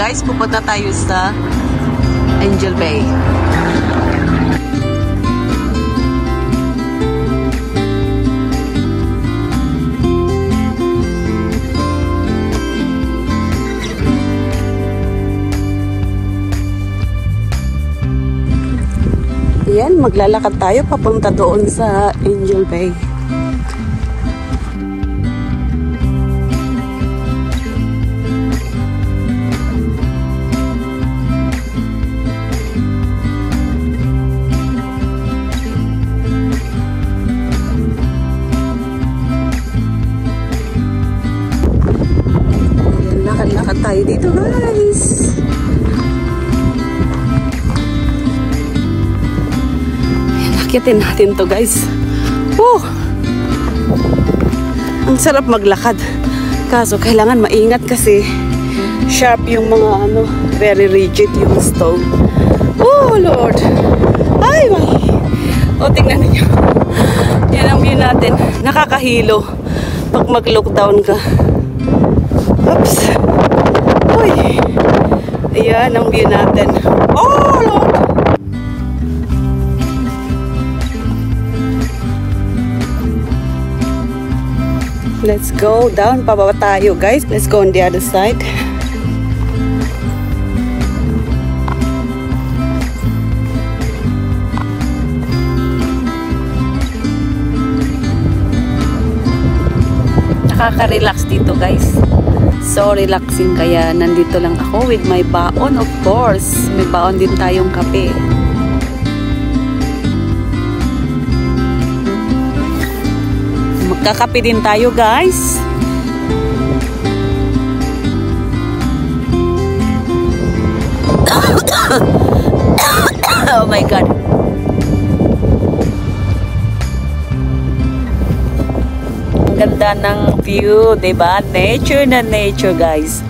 Guys, pupunta tayo sa Angel Bay. Ayan, maglalakad tayo papunta doon sa Angel Bay. Lakad tayo dito, guys. Ayan, akitin natin to, guys. Oh! Ang sarap maglakad. Kaso kailangan maingat kasi sharp yung mga very rigid yung stone. Oh, Lord! Ay, may! O, tingnan niyo. Yan ang view natin. Nakakahilo pag mag-lockdown ka. Oops! Uy! Ayan ang view natin. Oh, Lord! Let's go down. Pababa tayo, guys. Let's go on the other side. Nakaka-relax dito, guys. So relaxing, kaya nandito lang ako with my baon, of course. May baon din tayong kape. Magkakape din tayo, guys. Oh my God. Ganda ng view, diba? Nature na nature, guys.